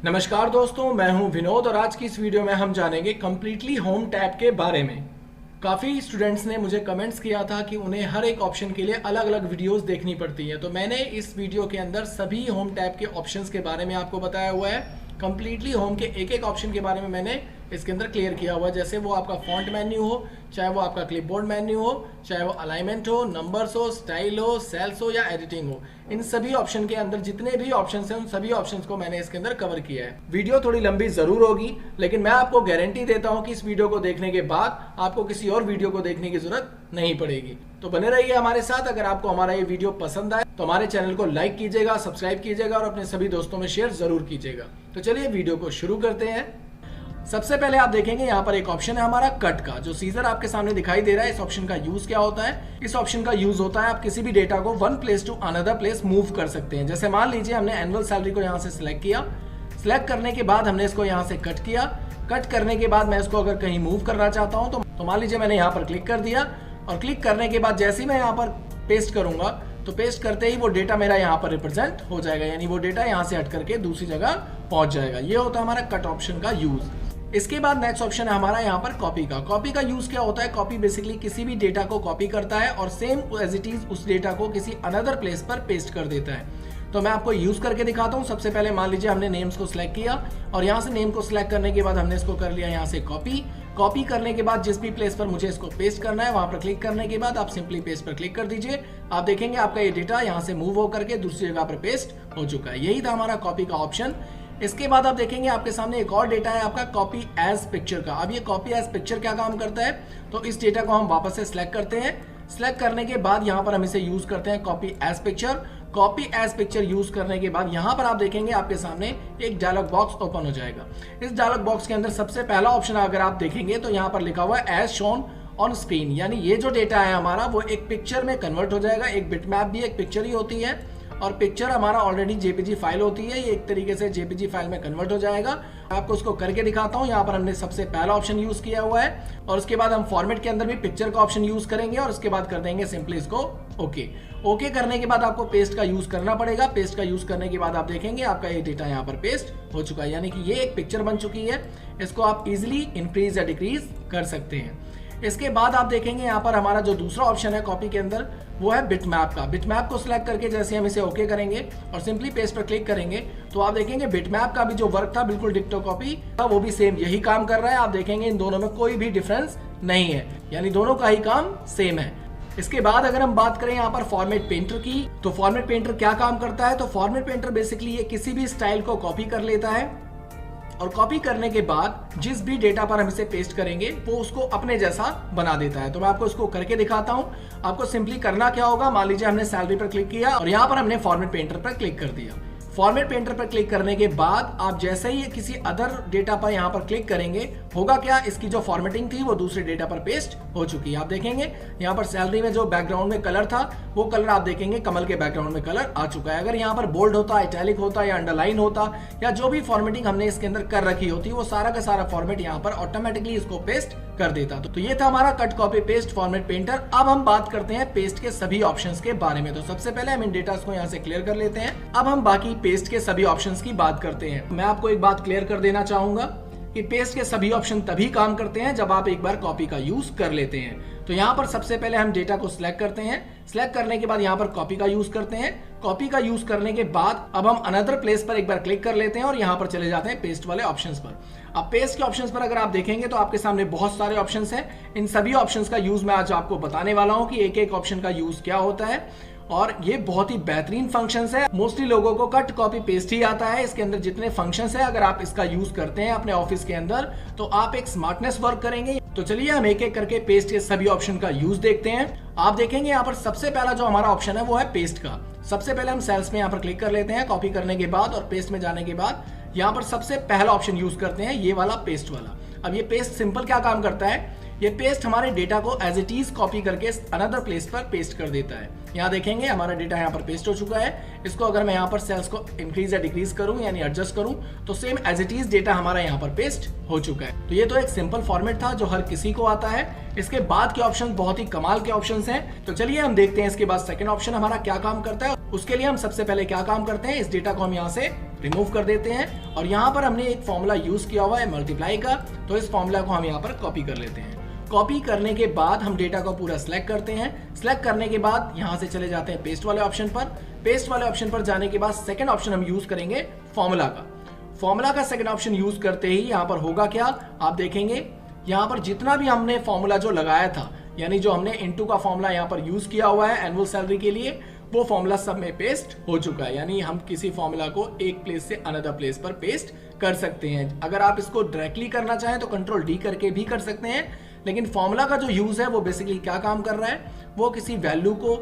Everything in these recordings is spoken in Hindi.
नमस्कार दोस्तों, मैं हूं विनोद और आज की इस वीडियो में हम जानेंगे कम्प्लीटली होम टैब के बारे में। काफ़ी स्टूडेंट्स ने मुझे कमेंट्स किया था कि उन्हें हर एक ऑप्शन के लिए अलग अलग वीडियोस देखनी पड़ती हैं, तो मैंने इस वीडियो के अंदर सभी होम टैब के ऑप्शंस के बारे में आपको बताया हुआ है। कम्प्लीटली होम के एक एक ऑप्शन के बारे में मैंने इसके अंदर क्लियर किया हुआ है, जैसे वो आपका फॉन्ट मेन्यू हो, चाहे वो आपका क्लिपबोर्ड मेन्यू हो, चाहे वो अलाइनमेंट हो, नंबर्स हो, स्टाइल हो, सेल्स हो या एडिटिंग हो। इन सभी ऑप्शन के अंदर जितने भी ऑप्शंस हैं उन सभी ऑप्शंस को मैंने इसके अंदर कवर किया है। वीडियो थोड़ी लंबी जरूर होगी, लेकिन मैं आपको गारंटी देता हूं कि इस वीडियो को देखने के बाद आपको किसी और वीडियो को देखने की जरूरत नहीं पड़ेगी। तो बने रहिए हमारे साथ। अगर आपको हमारा ये वीडियो पसंद आए तो हमारे चैनल को लाइक कीजिएगा, सब्सक्राइब कीजिएगा और अपने सभी दोस्तों में शेयर जरूर कीजिएगा। तो चलिए वीडियो को शुरू करते हैं। सबसे पहले आप देखेंगे यहाँ पर एक ऑप्शन है हमारा कट का, जो सीजर आपके सामने दिखाई दे रहा है। इस ऑप्शन का यूज क्या होता है? इस ऑप्शन का यूज होता है आप किसी भी डेटा को one place to another place move कर सकते हैं। जैसे मान लीजिए हमने एनुअल सैलरी को यहाँ से सिलेक्ट किया, सिलेक्ट करने के बाद हमने इसको यहाँ से कट किया। कट करने के बाद मैं इसको अगर कहीं मूव करना चाहता हूँ तो मान लीजिए मैंने यहाँ पर क्लिक कर दिया, और क्लिक करने के बाद जैसे ही मैं यहाँ पर पेस्ट करूंगा तो पेस्ट करते ही वो डेटा मेरा यहाँ पर रिप्रेजेंट हो जाएगा, यानी वो डेटा यहाँ से हट करके दूसरी जगह पहुंच जाएगा। ये होता है हमारा कट ऑप्शन का यूज। इसके बाद नेक्स्ट ऑप्शन है हमारा यहाँ पर कॉपी का। कॉपी का यूज क्या होता है? कॉपी बेसिकली किसी भी डेटा को कॉपी करता है और सेम एज इट इज उस डेटा को किसी अनदर प्लेस पर पेस्ट कर देता है। तो मैं आपको यूज करके दिखाता हूँ। सबसे पहले मान लीजिए हमने नेम्स को सिलेक्ट किया, और यहाँ से नेम को सिलेक्ट करने के बाद हमने इसको कर लिया यहाँ से कॉपी। कॉपी करने के बाद जिस भी प्लेस पर मुझे इसको पेस्ट करना है वहां पर क्लिक करने के बाद आप सिंपली पेस्ट पर क्लिक कर दीजिए। आप देखेंगे आपका ये डेटा यहाँ से मूव होकर के दूसरी जगह पर पेस्ट हो चुका है। यही था हमारा कॉपी का ऑप्शन। इसके बाद आप देखेंगे आपके सामने एक और डेटा है आपका कॉपी एज पिक्चर का। अब ये कॉपी एज पिक्चर क्या काम करता है? तो इस डेटा को हम वापस से सिलेक्ट करते हैं। सिलेक्ट करने के बाद यहाँ पर हम इसे यूज करते हैं copy as picture. Copy as picture use करने के बाद यहाँ पर आप देखेंगे आपके सामने एक डायलॉग बॉक्स ओपन हो जाएगा। इस डायलॉग बॉक्स के अंदर सबसे पहला ऑप्शन अगर आप देखेंगे तो यहाँ पर लिखा हुआ है एज शोन ऑन स्क्रीन, यानी ये जो डेटा है हमारा वो एक पिक्चर में कन्वर्ट हो जाएगा। एक बिटमैप भी एक पिक्चर ही होती है, और पिक्चर हमारा ऑलरेडी जेपीजी फाइल होती है, ये एक तरीके से जेपीजी फाइल में कन्वर्ट हो जाएगा। आपको उसको करके दिखाता हूँ। यहाँ पर हमने सबसे पहला ऑप्शन यूज किया हुआ है, और उसके बाद हम फॉर्मेट के अंदर भी पिक्चर का ऑप्शन यूज करेंगे, और उसके बाद कर देंगे सिंपली इसको ओके। ओके करने के बाद आपको पेस्ट का यूज करना पड़ेगा। पेस्ट का यूज करने के बाद आप देखेंगे आपका ये डेटा यहाँ पर पेस्ट हो चुका है, यानी कि ये एक पिक्चर बन चुकी है। इसको आप इजिली इंक्रीज या डिक्रीज कर सकते हैं। इसके बाद आप देखेंगे यहाँ पर हमारा जो दूसरा ऑप्शन है कॉपी के अंदर वो है बिटमैप का। बिटमैप को सिलेक्ट करके जैसे हम इसे ओके करेंगे और सिंपली पेस्ट पर क्लिक करेंगे तो आप देखेंगे बिटमैप का भी जो वर्क था बिल्कुल डिक्टो कॉपी था, वो भी सेम यही काम कर रहा है। आप देखेंगे इन दोनों में कोई भी डिफरेंस नहीं है, यानी दोनों का ही काम सेम है। इसके बाद अगर हम बात करें यहाँ पर फॉर्मेट पेंटर की, तो फॉर्मेट पेंटर क्या काम करता है? तो फॉर्मेट पेंटर बेसिकली ये किसी भी स्टाइल को कॉपी कर लेता है, और कॉपी करने के बाद जिस भी डेटा पर हम इसे पेस्ट करेंगे वो उसको अपने जैसा बना देता है। तो मैं आपको इसको करके दिखाता हूं। आपको सिंपली करना क्या होगा, मान लीजिए हमने सैलरी पर क्लिक किया और यहाँ पर हमने फॉर्मेट पेंटर पर क्लिक कर दिया। फॉर्मेट पेंटर पर क्लिक करने के बाद आप जैसे ही किसी अदर डेटा पर यहाँ पर क्लिक करेंगे, होगा क्या, इसकी जो फॉर्मेटिंग थी वो दूसरे डेटा पर पेस्ट हो चुकी है। आप देखेंगे यहाँ पर सैलरी में जो बैकग्राउंड में कलर था वो कलर आप देखेंगे कमल के बैकग्राउंड में कलर आ चुका है। अगर यहाँ पर बोल्ड होता, इटैलिक होता या अंडरलाइन होता या जो भी फॉर्मेटिंग हमने इसके अंदर कर रखी होती, वो सारा का सारा फॉर्मेट यहाँ पर ऑटोमेटिकली इसको पेस्ट कर देता। तो ये था हमारा cut copy paste format painter. अब हम बात करते हैं पेस्ट के सभी ऑप्शंस के बारे में। तो सबसे पहले हम इन डेटा को यहाँ से क्लियर कर लेते हैं। अब हम बाकी पेस्ट के सभी ऑप्शंस की बात करते हैं। मैं आपको एक बात क्लियर कर देना चाहूंगा कि पेस्ट के सभी ऑप्शन तभी काम करते हैं जब आप एक बार कॉपी का यूज कर लेते हैं। तो यहाँ पर सबसे पहले हम डेटा को सिलेक्ट करते हैं। सिलेक्ट करने के बाद यहाँ पर कॉपी का यूज करते हैं। कॉपी का यूज करने के बाद अब हम अनदर प्लेस पर एक बार क्लिक कर लेते हैं और यहाँ पर चले जाते हैं पेस्ट वाले ऑप्शंस पर। अब पेस्ट के ऑप्शंस पर अगर आप देखेंगे तो आपके सामने बहुत सारे ऑप्शंस हैं। इन सभी ऑप्शंस का यूज मैं आज आपको बताने वाला हूँ कि एक एक ऑप्शन का यूज क्या होता है, और ये बहुत ही बेहतरीन फंक्शंस है। मोस्टली लोगों को कट कॉपी पेस्ट ही आता है। इसके अंदर जितने फंक्शंस है, अगर आप इसका यूज करते हैं अपने ऑफिस के अंदर तो आप एक स्मार्टनेस वर्क करेंगे। तो चलिए हम एक एक करके पेस्ट के सभी ऑप्शन का यूज देखते हैं। आप देखेंगे यहाँ पर सबसे पहला जो हमारा ऑप्शन है वो है पेस्ट का। सबसे पहले हम सेल्स में यहाँ पर क्लिक कर लेते हैं कॉपी करने के बाद, और पेस्ट में जाने के बाद यहाँ पर सबसे पहला ऑप्शन यूज करते हैं ये वाला पेस्ट वाला। अब ये पेस्ट सिंपल क्या काम करता है, ये पेस्ट हमारे डेटा को एज इट इज कॉपी करके अनदर प्लेस पर पेस्ट कर देता है। यहाँ देखेंगे हमारा डेटा यहाँ पर पेस्ट हो चुका है। इसको अगर मैं यहाँ पर सेल्स को इंक्रीज या डिक्रीज करूँ यानी एडजस्ट करूँ तो same as it is data हमारा यहाँ पर पेस्ट हो चुका है। तो ये तो एक सिंपल फॉर्मेट था जो हर किसी को आता है। इसके बाद के ऑप्शन बहुत ही कमाल के ऑप्शंस हैं। तो चलिए हम देखते हैं इसके बाद सेकंड ऑप्शन हमारा क्या काम करता है। उसके लिए हम सबसे पहले क्या काम करते हैं, इस डेटा को हम यहाँ से रिमूव कर देते हैं और यहाँ पर हमने एक फॉर्मूला यूज किया हुआ है मल्टीप्लाई का, तो इस फॉर्मूला को हम यहाँ पर कॉपी कर लेते हैं। कॉपी करने के बाद हम डेटा को पूरा सिलेक्ट करते हैं। सिलेक्ट करने के बाद यहाँ से चले जाते हैं पेस्ट वाले ऑप्शन पर। पेस्ट वाले ऑप्शन पर जाने के बाद सेकंड ऑप्शन हम यूज करेंगे फॉर्मूला का। फॉर्मूला का सेकंड ऑप्शन यूज करते ही यहाँ पर होगा क्या, आप देखेंगे यहाँ पर जितना भी हमने फॉर्मूला जो लगाया था, यानी जो हमने इनटू का फॉर्मूला यहाँ पर यूज किया हुआ है एनुअल सैलरी के लिए, वो फॉर्मूला सब में पेस्ट हो चुका है। यानी हम किसी फॉर्मूला को एक प्लेस से अनदर प्लेस पर पेस्ट कर सकते हैं। अगर आप इसको डायरेक्टली करना चाहें तो कंट्रोल डी करके भी कर सकते हैं, लेकिन फॉर्मूला का जो यूज है वो बेसिकली क्या काम कर रहा है, वो किसी वैल्यू को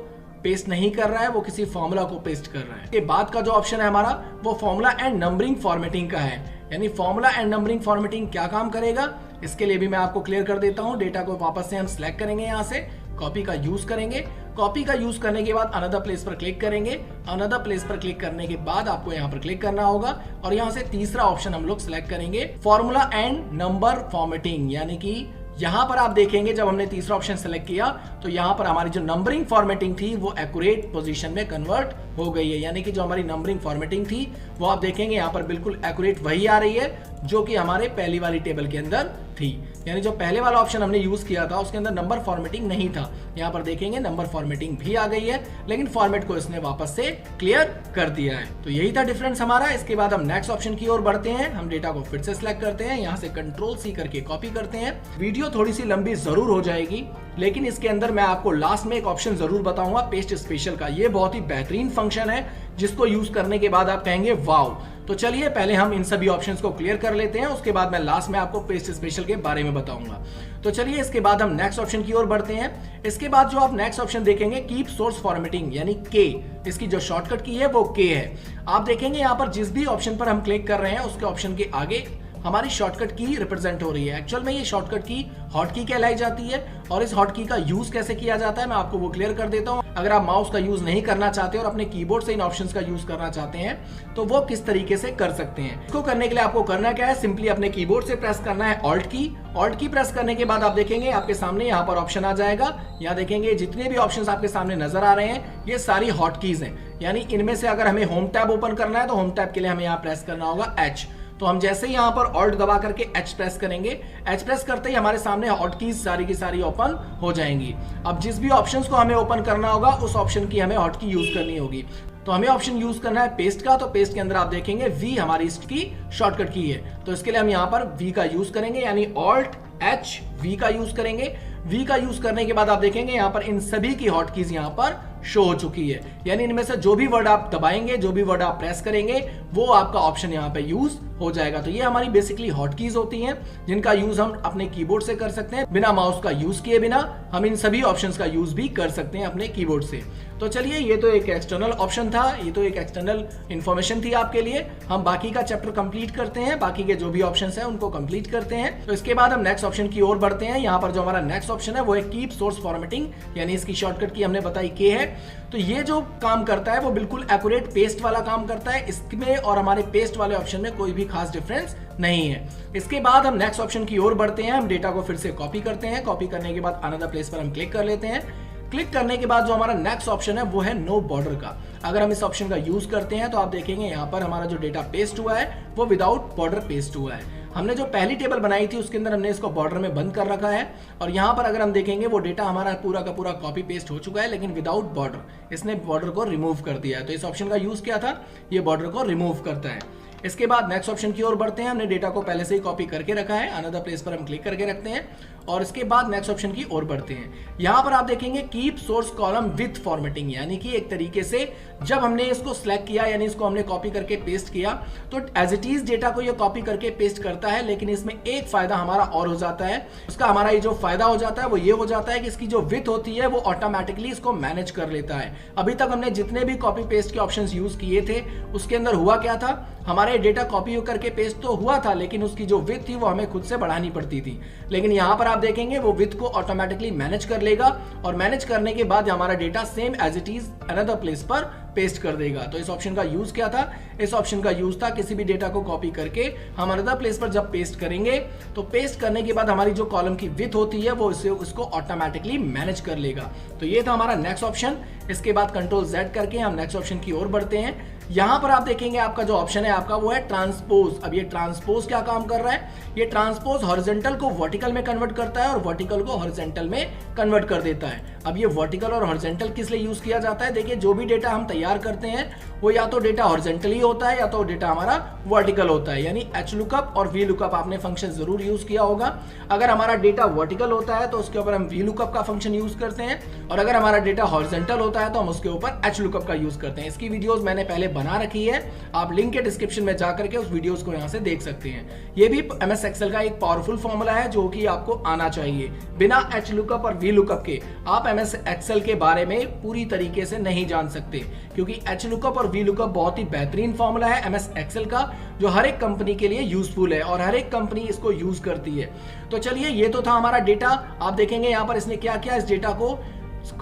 पेस्ट नहीं कर रहा है, वो किसी फॉर्मूला को पेस्ट कर रहा है। इसके बाद का जो ऑप्शन है हमारा वो फॉर्मूला एंड नंबरिंग फॉर्मेटिंग का है। यानी फॉर्मूला एंड नंबरिंग फॉर्मेटिंग क्या काम करेगा, इसके लिए भी मैं आपको क्लियर कर देता हूं। डेटा को वापस से हम सिलेक्ट करेंगे, यहाँ से कॉपी का यूज करेंगे। कॉपी का यूज करने के बाद अनदर प्लेस पर क्लिक करेंगे। अनदर प्लेस पर क्लिक करने के बाद आपको यहाँ पर क्लिक करना होगा और यहाँ से तीसरा ऑप्शन हम लोग सिलेक्ट करेंगे फॉर्मूला एंड नंबर फॉर्मेटिंग। यानी कि यहाँ पर आप देखेंगे जब हमने तीसरा ऑप्शन सेलेक्ट किया तो यहाँ पर हमारी जो नंबरिंग फॉर्मेटिंग थी वो एक्यूरेट पोजीशन में कन्वर्ट हो गई है। यानी कि जो हमारी नंबरिंग फॉर्मेटिंग थी वो आप देखेंगे यहाँ पर बिल्कुल एक्यूरेट वही आ रही है जो कि हमारे पहली वाली टेबल के अंदर थी। यानी जो पहले वाला ऑप्शन हमने यूज किया था उसके अंदर नंबर फॉर्मेटिंग नहीं था, यहाँ पर देखेंगे नंबर फॉर्मेटिंग भी आ गई है, लेकिन फॉर्मेट को इसने वापस से क्लियर कर दिया है। तो यही था डिफरेंस हमारा। इसके बाद हम नेक्स्ट ऑप्शन की ओर बढ़ते हैं। हम डेटा को फिर से सिलेक्ट करते हैं, यहाँ से कंट्रोल सी करके कॉपी करते हैं। वीडियो थोड़ी सी लंबी जरूर हो जाएगी, लेकिन इसके अंदर मैं आपको लास्ट में एक ऑप्शन जरूर बताऊंगा पेस्ट स्पेशल का। ये बहुत ही बेहतरीन फंक्शन है जिसको यूज करने के बाद आप कहेंगे वाओ। तो चलिए पहले हम इन सभी ऑप्शंस को क्लियर कर लेते हैं, उसके बाद मैं लास्ट में आपको पेस्ट स्पेशल के बारे में बताऊंगा। तो चलिए इसके बाद हम नेक्स्ट ऑप्शन की ओर बढ़ते हैं। इसके बाद जो आप नेक्स्ट ऑप्शन देखेंगे कीप सोर्स फॉर्मेटिंग, यानी के, इसकी जो शॉर्टकट की है वो के है। आप देखेंगे यहाँ पर जिस भी ऑप्शन पर हम क्लिक कर रहे हैं उसके ऑप्शन के आगे हमारी शॉर्टकट की रिप्रेजेंट हो रही है। एक्चुअल में ये शॉर्टकट की हॉट की कहलाई जाती है और इस हॉट की का यूज कैसे किया जाता है मैं आपको वो क्लियर कर देता हूं। अगर आप माउस का यूज नहीं करना चाहते और अपने कीबोर्ड से इन ऑप्शंस का यूज करना चाहते हैं तो वो किस तरीके से कर सकते हैं। इसको करने के लिए आपको करना क्या है, सिंपली अपने कीबोर्ड से प्रेस करना है ऑल्ट की। ऑल्ट की प्रेस करने के बाद आप देखेंगे आपके सामने यहाँ पर ऑप्शन आ जाएगा। यहाँ देखेंगे जितने भी ऑप्शंस आपके सामने नजर आ रहे हैं ये सारी हॉट कीज हैं। यानी इनमें से अगर हमें होम टैब ओपन करना है तो होम टैब के लिए हमें यहाँ प्रेस करना होगा एच। तो हम जैसे ही यहाँ पर ऑल्ट दबा करके एच प्रेस करेंगे, एच प्रेस करते ही हमारे सामने हॉट कीज सारी की सारी ओपन हो जाएंगी। अब जिस भी ऑप्शंस को हमें ओपन करना होगा उस ऑप्शन की हमें हॉट की यूज करनी होगी। तो हमें ऑप्शन यूज करना है पेस्ट का, तो पेस्ट के अंदर आप देखेंगे वी हमारी इसकी शॉर्टकट की है। तो इसके लिए हम यहाँ पर वी का यूज करेंगे, यानी ऑल्ट एच वी का यूज करेंगे। वी का यूज करने के बाद आप देखेंगे यहाँ पर इन सभी की हॉट कीज यहाँ पर शो हो चुकी है। यानी इनमें से जो भी वर्ड आप दबाएंगे, जो भी वर्ड आप प्रेस करेंगे, वो आपका ऑप्शन यहाँ पे यूज हो जाएगा। तो ये हमारी बेसिकली हॉट कीज होती हैं जिनका यूज हम अपने कीबोर्ड से कर सकते हैं। बिना माउस का यूज किए बिना हम इन सभी ऑप्शंस का यूज भी कर सकते हैं अपने कीबोर्ड से। तो चलिए ये तो एक एक्सटर्नल ऑप्शन था, ये तो एक एक्सटर्नल इंफॉर्मेशन थी आपके लिए। हम बाकी का चैप्टर कंप्लीट करते हैं, बाकी के जो भी ऑप्शंस हैं उनको कंप्लीट करते हैं। तो इसके बाद हम नेक्स्ट ऑप्शन की ओर बढ़ते हैं। यहाँ पर जो हमारा नेक्स्ट ऑप्शन है वो है कीप सोर्स फॉर्मेटिंग, यानी इसकी शॉर्टकट की हमने बताई के है। तो ये जो काम करता है वो बिल्कुल एक्यूरेट पेस्ट वाला काम करता है। इसमें और हमारे पेस्ट वाले ऑप्शन में कोई भी खास डिफरेंस नहीं है। इसके बाद हम नेक्स्ट ऑप्शन की ओर बढ़ते हैं। हम डेटा को फिर से कॉपी करते हैं। कॉपी करने के बाद अनदर प्लेस पर हम क्लिक कर लेते हैं। क्लिक करने के बाद जो हमारा नेक्स्ट ऑप्शन है वो है नो बॉर्डर का। अगर हम इस ऑप्शन का यूज करते हैं तो आप देखेंगे यहाँ पर हमारा जो डेटा पेस्ट हुआ है वो विदाउट बॉर्डर पेस्ट हुआ है। हमने जो पहली टेबल बनाई थी उसके अंदर हमने इसको बॉर्डर में बंद कर रखा है और यहाँ पर अगर हम देखेंगे वो डेटा हमारा पूरा का पूरा कॉपी पेस्ट हो चुका है, लेकिन विदाउट बॉर्डर। इसने बॉर्डर को रिमूव कर दिया है। तो इस ऑप्शन का यूज क्या था, ये बॉर्डर को रिमूव करता है। इसके बाद नेक्स्ट ऑप्शन की ओर बढ़ते हैं। हमने डेटा को पहले से ही कॉपी करके रखा है, अनदर प्लेस पर हम क्लिक करके रखते हैं और इसके बाद नेक्स्ट ऑप्शन की ओर बढ़ते हैं। यहाँ पर आप देखेंगे keep source column with formatting, यानी कि एक तरीके से जब हमने इसको सिलेक्ट किया, यानी इसको हमने कॉपी करके पेस्ट किया, तो एज इट इज डेटा को ये कॉपी करके पेस्ट करता है। लेकिन इसमें एक फायदा हमारा और हो जाता है। उसका हमारा ये जो फायदा हो जाता है वो ये हो जाता है कि इसकी जो विथ होती है वो ऑटोमेटिकली इसको मैनेज कर लेता है। अभी तक हमने जितने भी कॉपी पेस्ट के ऑप्शंस यूज किए थे उसके अंदर हुआ क्या था, हमारे हमारे डेटा कॉपी करके पेस्ट तो हुआ था, लेकिन उसकी जो विड्थ थी वो हमें खुद से बढ़ानी पड़ती थी। लेकिन यहाँ पर आप देखेंगे वो विड्थ को ऑटोमेटिकली मैनेज कर लेगा और मैनेज करने के बाद हमारा data same as it is another place पर पेस्ट कर देगा। तो इस ऑप्शन का यूज क्या था? इस ऑप्शन का यूज था किसी भी डेटा को कॉपी करके हम अनदर प्लेस पर जब पेस्ट करेंगे तो पेस्ट करने के बाद हमारी जो कॉलम की विड्थ होती है वो उसको ऑटोमेटिकली मैनेज कर लेगा। तो ये था हमारा नेक्स्ट ऑप्शन। इसके बाद कंट्रोल Z करके हम नेक्स्ट ऑप्शन की ओर बढ़ते हैं। यहां पर आप देखेंगे आपका जो ऑप्शन है आपका वो है ट्रांसपोज। अब ये ट्रांसपोज क्या काम कर रहा है? ये ट्रांसपोज हॉरिजॉन्टल को वर्टिकल में कन्वर्ट करता है और वर्टिकल को हॉरिजॉन्टल में कन्वर्ट कर देता है। अब ये वर्टिकल और हॉरिजॉन्टल किस लिए यूज किया जाता है? देखिए, जो भी डेटा हम तैयार करते हैं वो या तो डेटा हॉरिजॉन्टली होता है या तो डेटा हमारा वर्टिकल होता है। यानी HLOOKUP और VLOOKUP आपने फंक्शन जरूर यूज किया होगा। अगर हमारा डेटा वर्टिकल होता है तो उसके ऊपर हम VLOOKUP का फंक्शन यूज करते हैं और अगर हमारा डेटा हॉरिजॉन्टल होता है तो हम उसके ऊपर HLOOKUP का यूज करते हैं। इसकी वीडियोस मैंने पहले बना रखी है, आप लिंक के डिस्क्रिप्शन में जाकर के उस वीडियोस को यहाँ से देख सकते हैं। ये भी MS एक्सेल का एक पावरफुल फॉर्मूला है जो कि आपको आना चाहिए। बिना HLOOKUP और VLOOKUP के आप MS एक्सेल के बारे में पूरी तरीके से नहीं जान सकते, क्योंकि HLOOKUP और VLOOKUP बहुत ही बेहतरीन फॉर्मूला है MS एक्सेल का, जो हर एक कंपनी के लिए यूजफुल है और हर एक कंपनी इसको यूज करती है। तो चलिए, ये तो था हमारा डेटा। आप देखेंगे यहाँ पर इसने क्या किया, इस डेटा को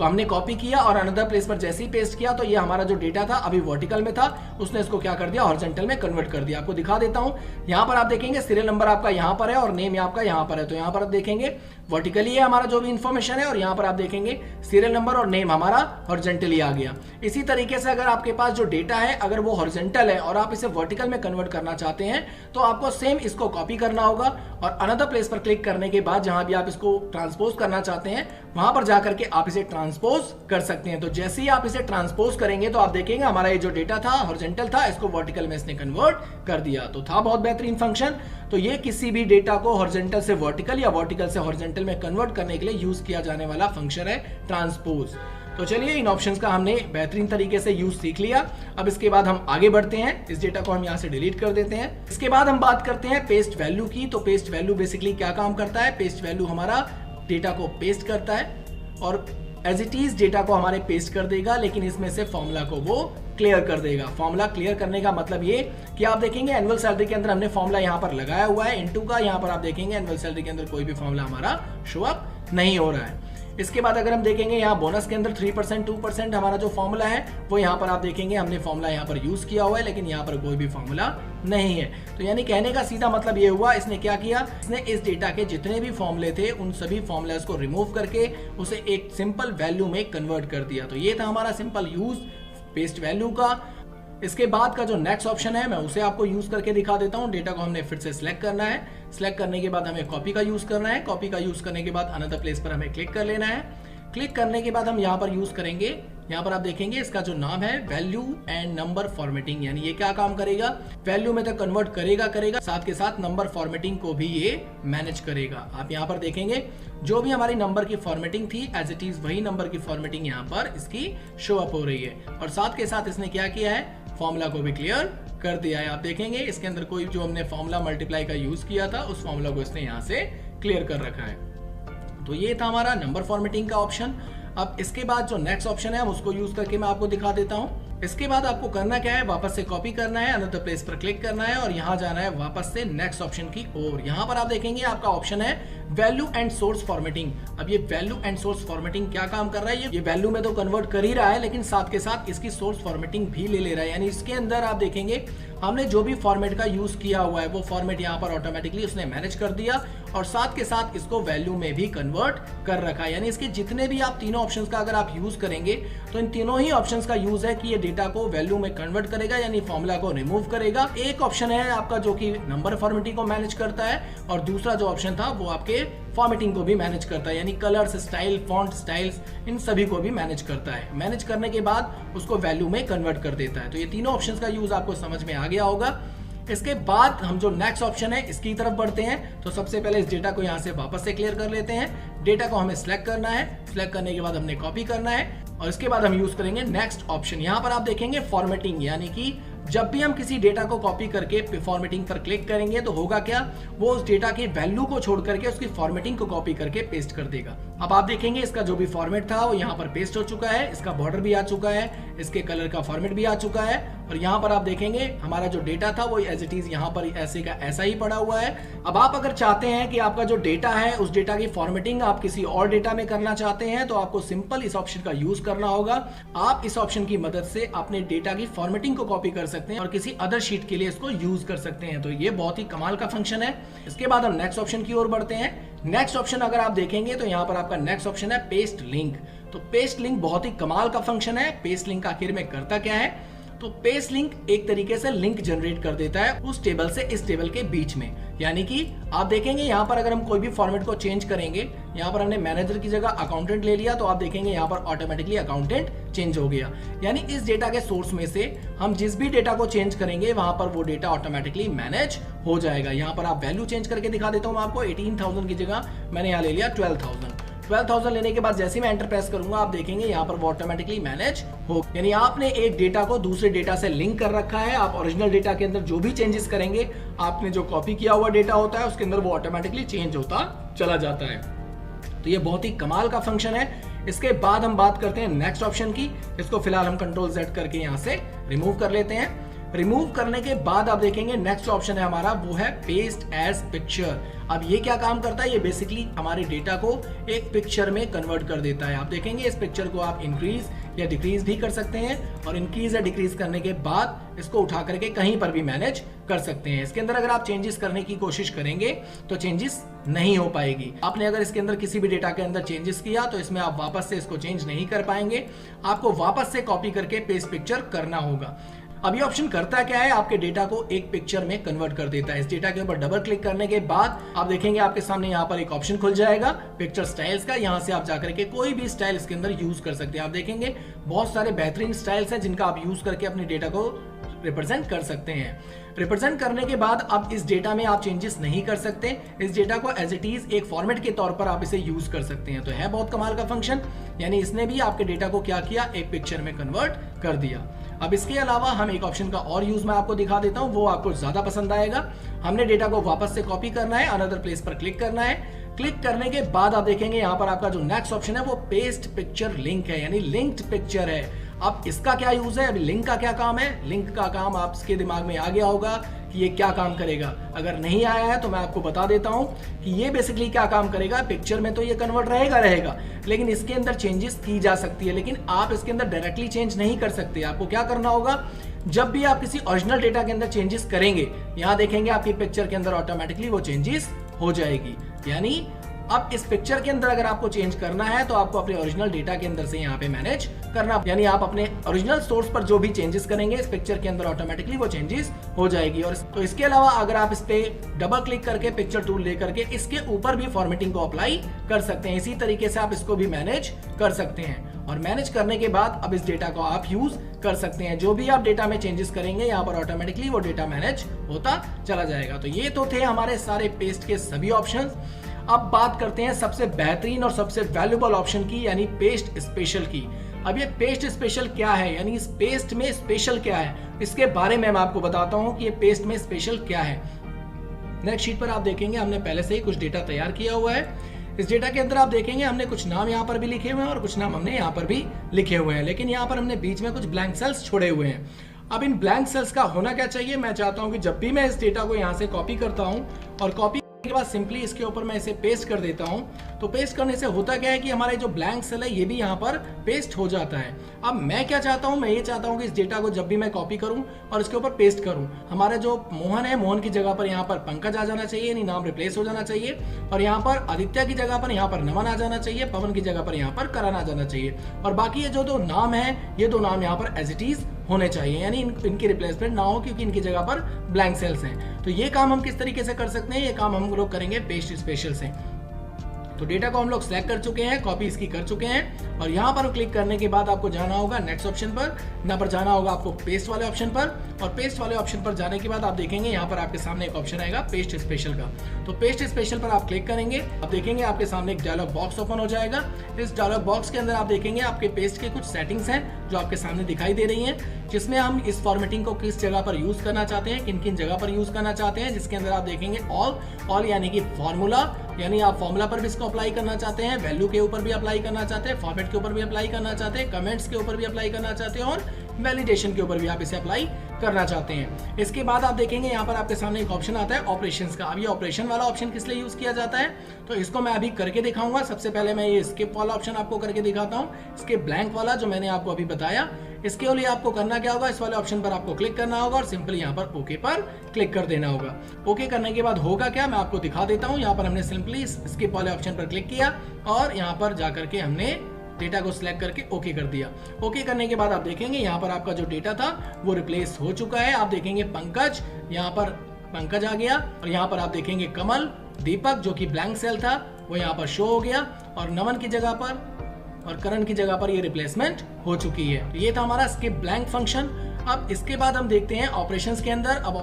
हमने कॉपी किया और अनदर प्लेस पर जैसे ही पेस्ट किया तो ये हमारा जो डेटा था अभी वर्टिकल में था, उसने इसको क्या कर दिया, हॉरिजॉन्टल में कन्वर्ट कर दिया। आपको दिखा देता हूं, यहाँ पर आप देखेंगे सीरियल नंबर आपका यहाँ पर है और नेम आपका यहाँ पर है। तो यहाँ पर आप देखेंगे वर्टिकली है हमारा जो भी इंफॉर्मेशन है और यहाँ पर आप देखेंगे सीरियल नंबर और नेम हमारा हॉरिजॉन्टली आ गया। इसी तरीके से अगर आपके पास जो डेटा है अगर वो हॉरिजॉन्टल है और आप इसे वर्टिकल में कन्वर्ट करना चाहते हैं तो आपको सेम इसको कॉपी करना होगा और अनदर प्लेस पर क्लिक करने के बाद जहां भी आप इसको ट्रांसपोज करना चाहते हैं वहां पर जाकर के आप इसे ट्रांसपोज कर सकते हैं। तो जैसे ही आप इसे ट्रांसपोज करेंगे तो आप देखेंगे हमारा ये जो डेटा था हॉरिजॉन्टल था, इसको वर्टिकल में इसने कन्वर्ट कर दिया। तो था बहुत बेहतरीन फंक्शन। तो ये किसी भी डेटा को हॉरिजॉन्टल से वर्टिकल या वर्टिकल से हॉरिजॉन्टल में कन्वर्ट करने के लिए यूज किया जाने वाला फंक्शन है ट्रांसपोज। तो चलिए, इन ऑप्शंस का हमने बेहतरीन तरीके से यूज सीख लिया। अब इसके बाद हम आगे बढ़ते हैं। इस डेटा को हम यहाँ से डिलीट कर देते हैं। इसके बाद हम बात करते हैं पेस्ट वैल्यू की। तो पेस्ट वैल्यू बेसिकली क्या काम करता है? पेस्ट वैल्यू हमारा डेटा को पेस्ट करता है और एज इट इज डेटा को हमारे पेस्ट कर देगा, लेकिन इसमें से फॉर्मूला को वो क्लियर कर देगा। फॉर्मूला क्लियर करने का मतलब ये कि आप देखेंगे एनुअल सैलरी के अंदर हमने फॉर्मूला यहाँ पर लगाया हुआ है इनटू का। यहाँ पर आप देखेंगे एनुअल सैलरी के अंदर कोई भी फॉर्मूला हमारा शो अप नहीं हो रहा है। इसके बाद अगर हम देखेंगे यहाँ बोनस के अंदर 3% 2% हमारा जो फॉर्मूला है वो यहाँ पर आप देखेंगे हमने फॉर्मूला यहाँ पर यूज किया हुआ है, लेकिन यहाँ पर कोई भी फॉर्मूला नहीं है। तो यानी कहने का सीधा मतलब ये हुआ, इसने क्या किया, इसने इस डेटा के जितने भी फॉर्मूले थे उन सभी फॉर्मूलाज को रिमूव करके उसे एक सिंपल वैल्यू में कन्वर्ट कर दिया। तो ये था हमारा सिंपल यूज पेस्ट वैल्यू का। इसके बाद का जो नेक्स्ट ऑप्शन है मैं उसे आपको यूज करके दिखा देता हूं। डेटा को हमने फिर से सिलेक्ट करना है। सिलेक्ट करने के बाद हमें कॉपी का यूज करना है। कॉपी का यूज करने के बाद अनदर प्लेस पर हमें क्लिक कर लेना है। क्लिक करने के बाद हम यहाँ पर यूज करेंगे, यहाँ पर आप देखेंगे इसका जो नाम है वैल्यू एंड नंबर फॉर्मेटिंग। यानी ये क्या काम करेगा, वैल्यू में तो कन्वर्ट करेगा, साथ के साथ नंबर फॉर्मेटिंग को भी ये मैनेज करेगा। आप यहाँ पर देखेंगे जो भी हमारी नंबर की फॉर्मेटिंग थी एज इट इज वही नंबर की फॉर्मेटिंग यहाँ पर इसकी शो अप हो रही है और साथ के साथ इसने क्या किया है, फॉर्मूला को भी क्लियर कर दिया है। आप देखेंगे इसके अंदर कोई जो हमने फॉर्मूला मल्टीप्लाई का यूज किया था उस फॉर्मूला को इसने यहाँ से क्लियर कर रखा है। तो ये था हमारा नंबर फॉर्मेटिंग का ऑप्शन। अब इसके बाद जो नेक्स्ट ऑप्शन है हम उसको यूज करके मैं आपको दिखा देता हूं। इसके बाद आपको करना क्या है, वापस से कॉपी करना है, अनदर प्लेस पर क्लिक करना है और यहाँ जाना है वापस से नेक्स्ट ऑप्शन की ओर। यहाँ पर आप देखेंगे आपका ऑप्शन है वैल्यू एंड सोर्स फॉर्मेटिंग। अब ये वैल्यू एंड सोर्स फॉर्मेटिंग क्या काम कर रहा है, ये वैल्यू में तो कन्वर्ट कर ही रहा है लेकिन साथ के साथ इसकी सोर्स फॉर्मेटिंग भी ले रहा है। यानी इसके अंदर आप देखेंगे हमने जो भी फॉर्मेट का यूज किया हुआ है वो फॉर्मेट यहाँ पर ऑटोमेटिकली उसने मैनेज कर दिया और साथ के साथ इसको वैल्यू में भी कन्वर्ट कर रखा है। यानी इसके जितने भी आप तीनों ऑप्शंस का अगर आप यूज करेंगे तो इन तीनों ही ऑप्शंस का यूज है कि ये डेटा को वैल्यू में कन्वर्ट करेगा, यानी फॉर्मूला को रिमूव करेगा। एक ऑप्शन है आपका जो कि नंबर फॉर्मेटिंग को मैनेज करता है और दूसरा जो ऑप्शन था वो आपके फॉर्मेटिंग को भी मैनेज करता है, यानी कलर्स, स्टाइल, फॉन्ट स्टाइल्स, इन सभी को भी मैनेज करता है। मैनेज करने के बाद उसको वैल्यू में कन्वर्ट कर देता है। तो ये तीनों ऑप्शंस का यूज आपको समझ में आ गया होगा। इसके बाद हम जो नेक्स्ट ऑप्शन है इसकी तरफ बढ़ते हैं। तो सबसे पहले इस डेटा को यहाँ से वापस से क्लियर कर लेते हैं। डेटा को हमें सिलेक्ट करना है, सिलेक्ट करने के बाद हमने कॉपी करना है और इसके बाद हम यूज करेंगे नेक्स्ट ऑप्शन। यहाँ पर आप देखेंगे फॉर्मेटिंग, यानी कि जब भी हम किसी डेटा को कॉपी करके फॉर्मेटिंग पर क्लिक करेंगे तो होगा क्या, वो उस डेटा की वैल्यू को छोड़ करके उसकी फॉर्मेटिंग को कॉपी करके पेस्ट कर देगा। अब आप देखेंगे इसका जो भी फॉर्मेट था वो यहाँ पर पेस्ट हो चुका है, इसका बॉर्डर भी आ चुका है, इसके कलर का फॉर्मेट भी आ चुका है और यहाँ पर आप देखेंगे हमारा जो डेटा था वो एज इट इज यहाँ पर ऐसे का ऐसा ही पड़ा हुआ है। अब आप अगर चाहते हैं कि आपका जो डेटा है उस डेटा की फॉर्मेटिंग आप किसी और डेटा में करना चाहते हैं तो आपको सिंपल इस ऑप्शन का यूज करना होगा। आप इस ऑप्शन की मदद से अपने डेटा की फॉर्मेटिंग को कॉपी कर सकते हैं और किसी अदर शीट के लिए इसको यूज कर सकते हैं। तो ये बहुत ही कमाल का फंक्शन है। इसके बाद हम नेक्स्ट ऑप्शन की ओर बढ़ते हैं। नेक्स्ट ऑप्शन अगर आप देखेंगे तो यहाँ पर आपका नेक्स्ट ऑप्शन है पेस्ट लिंक। तो पेस्ट लिंक बहुत ही कमाल का फंक्शन है। पेस्ट लिंक आखिर में करता क्या है? तो पेस्ट लिंक एक तरीके से लिंक जनरेट कर देता है उस टेबल से इस टेबल के बीच में। यानी कि आप देखेंगे यहाँ पर अगर हम कोई भी फॉर्मेट को चेंज करेंगे, यहाँ पर हमने मैनेजर की जगह अकाउंटेंट ले लिया तो आप देखेंगे यहाँ पर ऑटोमेटिकली अकाउंटेंट चेंज हो गया। यानी इस डेटा के सोर्स में से हम जिस भी डेटा को चेंज करेंगे वहां पर वो डेटा ऑटोमेटिकली मैनेज हो जाएगा। यहाँ पर आप वैल्यू चेंज करके दिखा देता हूँ आपको। 18,000 की जगह मैंने यहाँ ले लिया 12,000 लेने के बाद जैसे मैं एंटर प्रेस करूंगा आप देखेंगे यहाँ पर वो ऑटोमेटिकली मैनेज हो। यानी आपने एक डेटा को दूसरे डेटा से लिंक कर रखा है। आप ओरिजिनल डेटा के अंदर जो भी चेंजेस करेंगे, आपने जो कॉपी किया हुआ डेटा होता है उसके अंदर वो ऑटोमेटिकली चेंज होता चला जाता है। तो ये बहुत ही कमाल का फंक्शन है। इसके बाद हम बात करते हैं नेक्स्ट ऑप्शन की। इसको फिलहाल हम कंट्रोल Z करके यहाँ से रिमूव कर लेते हैं। रिमूव करने के बाद आप देखेंगे नेक्स्ट ऑप्शन है हमारा, वो है पेस्ट एज पिक्चर। अब ये क्या काम करता है? ये बेसिकली हमारे डेटा को एक पिक्चर में कन्वर्ट कर देता है। आप देखेंगे इस पिक्चर को आप इंक्रीज या डिक्रीज भी कर सकते हैं और इंक्रीज या डिक्रीज करने के बाद इसको उठा करके कहीं पर भी मैनेज कर सकते हैं। इसके अंदर अगर आप चेंजेस करने की कोशिश करेंगे तो चेंजेस नहीं हो पाएगी। आपने अगर इसके अंदर किसी भी डेटा के अंदर चेंजेस किया तो इसमें आप वापस से इसको चेंज नहीं कर पाएंगे। आपको वापस से कॉपी करके पेस्ट पिक्चर करना होगा। अब ये ऑप्शन करता क्या है? आपके डेटा को एक पिक्चर में कन्वर्ट कर देता है। इस डेटा के ऊपर डबल क्लिक करने के बाद आप देखेंगे आपके सामने यहाँ पर एक ऑप्शन खुल जाएगा पिक्चर स्टाइल्स का। यहाँ से आप जाकर के कोई भी स्टाइल इसके अंदर यूज कर सकते हैं। आप देखेंगे बहुत सारे बेहतरीन स्टाइल्स हैं जिनका आप यूज करके अपने डेटा को रिप्रेजेंट कर सकते हैं। रिप्रेजेंट करने के बाद अब इस डेटा में आप चेंजेस नहीं कर सकते। इस डेटा को एज इट इज एक फॉर्मेट के तौर पर आप इसे यूज कर सकते हैं। तो है बहुत कमाल का फंक्शन। यानी इसने भी आपके डेटा को क्या किया? एक पिक्चर में कन्वर्ट कर दिया। अब इसके अलावा हम एक ऑप्शन का और यूज मैं आपको दिखा देता हूं, वो आपको ज्यादा पसंद आएगा। हमने डेटा को वापस से कॉपी करना है, अनदर प्लेस पर क्लिक करना है। क्लिक करने के बाद आप देखेंगे यहाँ पर आपका जो नेक्स्ट ऑप्शन है वो पेस्ट पिक्चर लिंक है, यानी लिंक्ड पिक्चर है। अब इसका क्या यूज है? अभी लिंक का क्या काम है? लिंक का काम आपके दिमाग में आ गया होगा कि ये क्या काम करेगा। अगर नहीं आया है तो मैं आपको बता देता हूं कि ये बेसिकली क्या काम करेगा। पिक्चर में तो ये कन्वर्ट रहेगा, लेकिन इसके अंदर चेंजेस की जा सकती है, लेकिन आप इसके अंदर डायरेक्टली चेंज नहीं कर सकते। आपको क्या करना होगा? जब भी आप किसी ओरिजिनल डेटा के अंदर चेंजेस करेंगे, यहाँ देखेंगे आपकी पिक्चर के अंदर ऑटोमेटिकली वो चेंजेस हो जाएगी। यानी अब इस पिक्चर के अंदर अगर आपको चेंज करना है तो आपको अपने ओरिजिनल डेटा के अंदर से यहाँ पे मैनेज करना, यानी आप अपने ओरिजिनल सोर्स पर जो भी चेंजेस करेंगे इस पिक्चर के अंदर ऑटोमेटिकली वो चेंजेस हो जाएगी। और तो इसके अलावा अगर आप इस पे डबल क्लिक करके पिक्चर टूल लेकर के इसके ऊपर भी फॉर्मेटिंग को अप्लाई कर सकते हैं। इसी तरीके से आप इसको भी मैनेज कर सकते हैं और मैनेज करने के बाद अब इस डेटा को आप यूज कर सकते हैं। जो भी आप डेटा में चेंजेस करेंगे यहाँ पर ऑटोमेटिकली वो डेटा मैनेज होता चला जाएगा। तो ये तो थे हमारे सारे पेस्ट के सभी ऑप्शंस। अब बात करते हैं सबसे बेहतरीन और सबसे वैल्यूएबल ऑप्शन की, यानी पेस्ट स्पेशल की। अब ये पेस्ट स्पेशल क्या है, यानी इस पेस्ट में स्पेशल क्या है, इसके बारे में मैं आपको बताता हूं कि ये पेस्ट में स्पेशल क्या है। नेक्स्ट शीट पर आप देखेंगे हमने पहले से ही कुछ डेटा तैयार किया हुआ है। इस डेटा के अंदर आप देखेंगे हमने कुछ नाम यहाँ पर भी लिखे हुए हैं और कुछ नाम हमने यहाँ पर भी लिखे हुए हैं, लेकिन यहाँ पर हमने बीच में कुछ ब्लैंक सेल्स छोड़े हुए हैं। अब इन ब्लैंक सेल्स का होना क्या चाहिए? मैं चाहता हूं कि जब भी मैं इस डेटा को यहाँ से कॉपी करता हूं और कॉपी के बाद सिंपली इसके ऊपर मैं इसे पेस्ट कर देता हूं, तो पेस्ट करने से होता क्या है कि हमारे जो ब्लैंक सेल है ये भी यहाँ पर पेस्ट हो जाता है। अब मैं क्या चाहता हूं? मैं ये चाहता हूं कि इस डेटा को जब भी मैं कॉपी करूं और इसके ऊपर पेस्ट करूं, हमारा जो मोहन है, मोहन की जगह पर यहाँ पर पंकज आ जाना चाहिए, यानी नाम रिप्लेस हो जाना चाहिए। और यहाँ पर आदित्य की जगह पर यहाँ पर नमन आ जाना चाहिए, पवन की जगह पर यहाँ पर करण आ जाना चाहिए। और बाकी ये जो दो नाम है, ये दो नाम यहाँ पर एज इट इज होने चाहिए, यानी इनकी रिप्लेसमेंट ना हो, क्योंकि इनकी जगह पर ब्लैंक सेल्स हैं। तो ये काम हम किस तरीके से कर सकते हैं? ये काम हम लोग करेंगे पेस्ट स्पेशल से। तो डेटा को हम लोग सिलेक्ट कर चुके हैं, कॉपी इसकी कर चुके हैं और यहाँ पर क्लिक करने के बाद आपको जाना होगा नेक्स्ट ऑप्शन पर, यहाँ पर जाना होगा आपको पेस्ट वाले ऑप्शन पर। और पेस्ट वाले ऑप्शन पर जाने के बाद आप देखेंगे यहाँ पर आपके सामने एक ऑप्शन आएगा पेस्ट स्पेशल का। तो पेस्ट स्पेशल पर आप क्लिक करेंगे, आप देखेंगे आपके सामने एक डायलॉग बॉक्स ओपन हो जाएगा। इस डायलॉग बॉक्स के अंदर आप देखेंगे आपके पेस्ट के कुछ सेटिंग्स हैं जो आपके सामने दिखाई दे रही हैं, जिसमें हम इस फॉर्मेटिंग को किस जगह पर यूज करना चाहते हैं, किन किन जगह पर यूज करना चाहते हैं। जिसके अंदर आप देखेंगे ऑल यानी कि फॉर्मूला, यानी आप फॉर्मूला पर भी इसको अप्लाई करना चाहते हैं, वैल्यू के ऊपर भी अप्लाई करना चाहते हैं, फॉर्मेट के ऊपर भी अप्लाई करना चाहते हैं, कमेंट्स के ऊपर भी अप्लाई करना चाहते हैं और वैलिडेशन के ऊपर भी आप इसे अप्लाई करना चाहते हैं। इसके बाद आप देखेंगे यहाँ पर आपके सामने एक ऑप्शन आता है ऑपरेशंस का। अब ये ऑपरेशन वाला ऑप्शन किस लिए यूज किया जाता है, तो इसको मैं अभी करके दिखाऊंगा। सबसे पहले मैं ये स्किप वाला ऑप्शन आपको करके दिखाता हूँ, स्किप ब्लैंक वाला जो मैंने आपको अभी बताया। इसके लिए आपको करना क्या होगा, इस वाले ऑप्शन पर आपको क्लिक करना होगा और सिंपली यहाँ पर ओके पर क्लिक कर देना होगा। ओके करने के बाद होगा क्या, मैं आपको दिखा देता हूँ। यहाँ पर हमने सिंपली स्किप वाले ऑप्शन पर क्लिक किया और यहाँ पर जाकर के हमने डेटा को सिलेक्ट करके ओके कर दिया। ओके करने के बाद आप देखेंगे यहाँ पर आपका जो डेटा था वो रिप्लेस हो चुका है। आप देखेंगे पंकज, यहाँ पर पंकज आ गया और यहाँ पर आप देखेंगे कमल, दीपक जो कि ब्लैंक सेल था वो यहाँ पर शो हो गया और नमन की जगह पर और करण की जगह पर ये रिप्लेसमेंट हो चुकी है। ये था हमारा स्किप ब्लैंक फंक्शन। अब इसके बाद हम देखते हैं ऑपरेशंस के अंदर। अब